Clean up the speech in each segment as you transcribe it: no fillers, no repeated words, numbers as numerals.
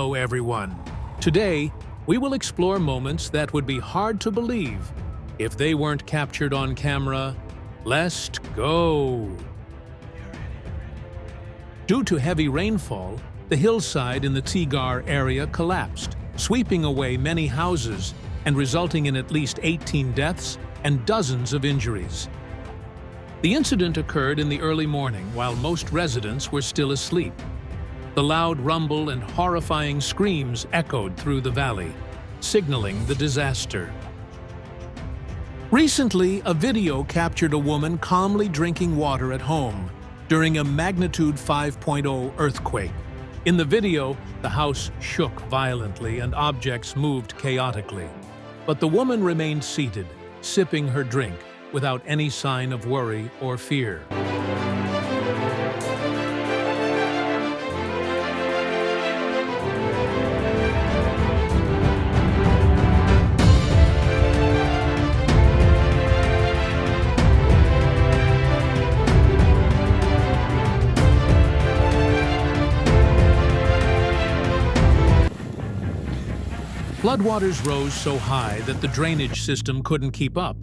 Hello everyone. Today, we will explore moments that would be hard to believe if they weren't captured on camera. Let's go! Due to heavy rainfall, the hillside in the Tigar area collapsed, sweeping away many houses and resulting in at least 18 deaths and dozens of injuries. The incident occurred in the early morning while most residents were still asleep. The loud rumble and horrifying screams echoed through the valley, signaling the disaster. Recently, a video captured a woman calmly drinking water at home during a magnitude 5.0 earthquake. In the video, the house shook violently and objects moved chaotically. But the woman remained seated, sipping her drink, without any sign of worry or fear. Floodwaters rose so high that the drainage system couldn't keep up,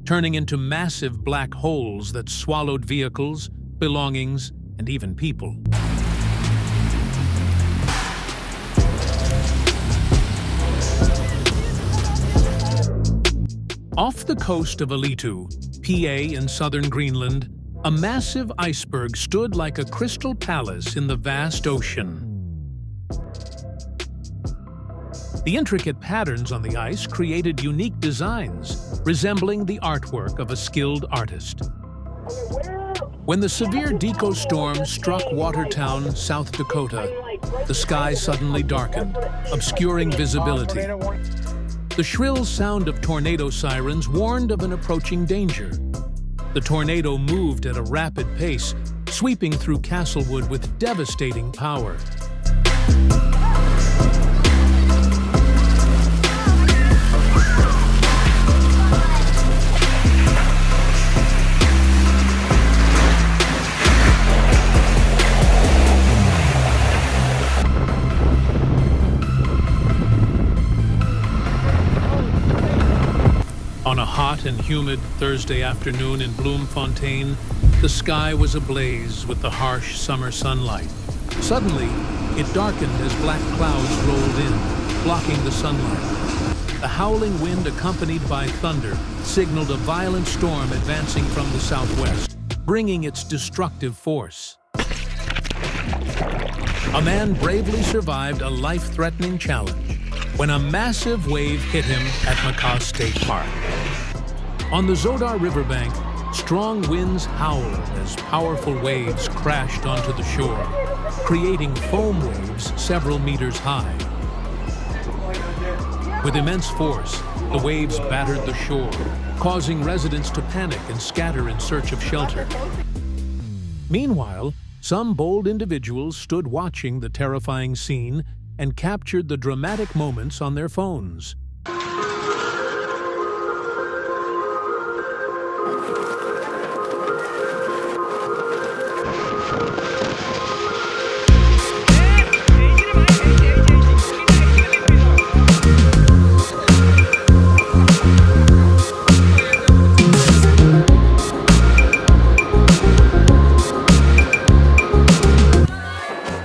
turning into massive black holes that swallowed vehicles, belongings, and even people. Off the coast of Alitu, PA in southern Greenland, a massive iceberg stood like a crystal palace in the vast ocean. The intricate patterns on the ice created unique designs, resembling the artwork of a skilled artist. When the severe Deco storm struck Watertown, South Dakota, the sky suddenly darkened, obscuring visibility. The shrill sound of tornado sirens warned of an approaching danger. The tornado moved at a rapid pace, sweeping through Castlewood with devastating power. On a hot and humid Thursday afternoon in Bloemfontein, the sky was ablaze with the harsh summer sunlight. Suddenly, it darkened as black clouds rolled in, blocking the sunlight. The howling wind, accompanied by thunder, signaled a violent storm advancing from the southwest, bringing its destructive force. A man bravely survived a life-threatening challenge when a massive wave hit him at Macau State Park. On the Zodar riverbank, strong winds howled as powerful waves crashed onto the shore, creating foam waves several meters high. With immense force, the waves battered the shore, causing residents to panic and scatter in search of shelter. Meanwhile, some bold individuals stood watching the terrifying scene and captured the dramatic moments on their phones.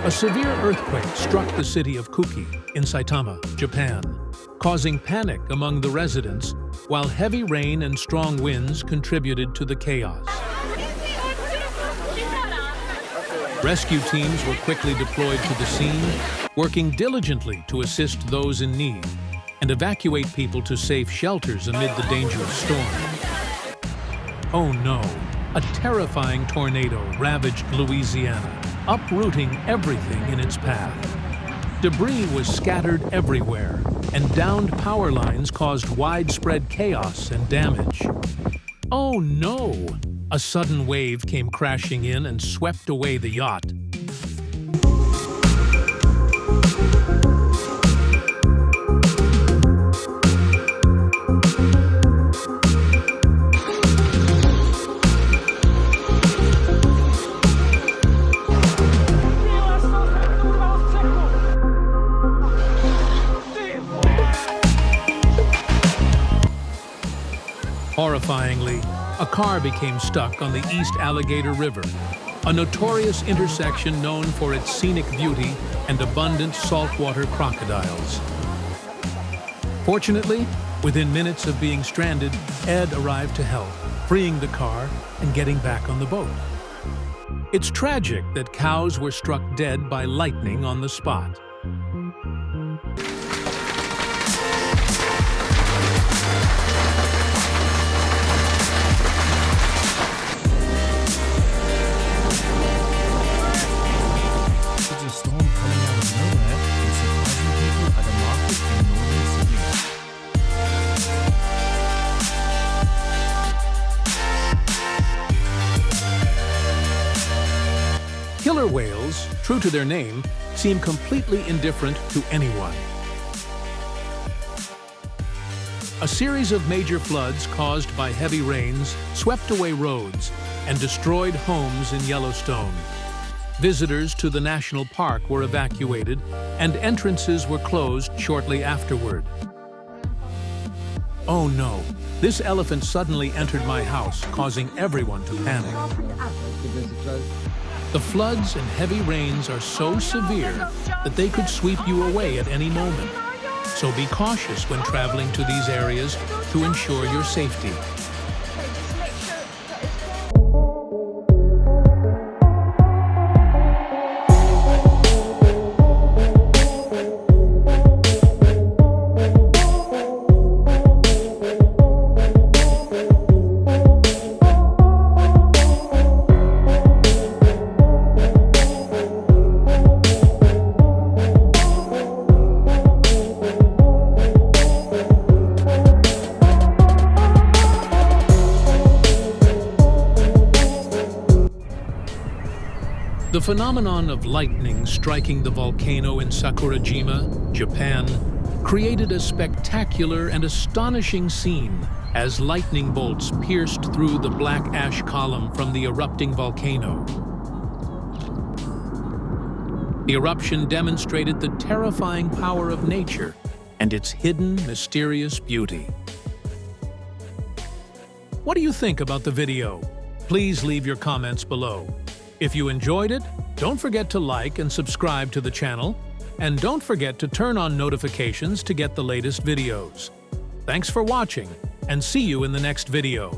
A severe earthquake struck the city of Kuki in Saitama, Japan, causing panic among the residents, while heavy rain and strong winds contributed to the chaos. Rescue teams were quickly deployed to the scene, working diligently to assist those in need and evacuate people to safe shelters amid the dangerous storm. Oh no! A terrifying tornado ravaged Louisiana, uprooting everything in its path. Debris was scattered everywhere, and downed power lines caused widespread chaos and damage. Oh no! A sudden wave came crashing in and swept away the yacht. Terrifyingly, a car became stuck on the East Alligator River, a notorious intersection known for its scenic beauty and abundant saltwater crocodiles. Fortunately, within minutes of being stranded, Ed arrived to help, freeing the car and getting back on the boat. It's tragic that cows were struck dead by lightning on the spot. Killer whales, true to their name, seem completely indifferent to anyone. A series of major floods caused by heavy rains swept away roads and destroyed homes in Yellowstone. Visitors to the national park were evacuated and entrances were closed shortly afterward. Oh no, this elephant suddenly entered my house, causing everyone to panic. The floods and heavy rains are so severe that they could sweep you away at any moment. So be cautious when traveling to these areas to ensure your safety. The phenomenon of lightning striking the volcano in Sakurajima, Japan, created a spectacular and astonishing scene as lightning bolts pierced through the black ash column from the erupting volcano. The eruption demonstrated the terrifying power of nature and its hidden, mysterious beauty. What do you think about the video? Please leave your comments below. If you enjoyed it, don't forget to like and subscribe to the channel, and don't forget to turn on notifications to get the latest videos. Thanks for watching, and see you in the next video.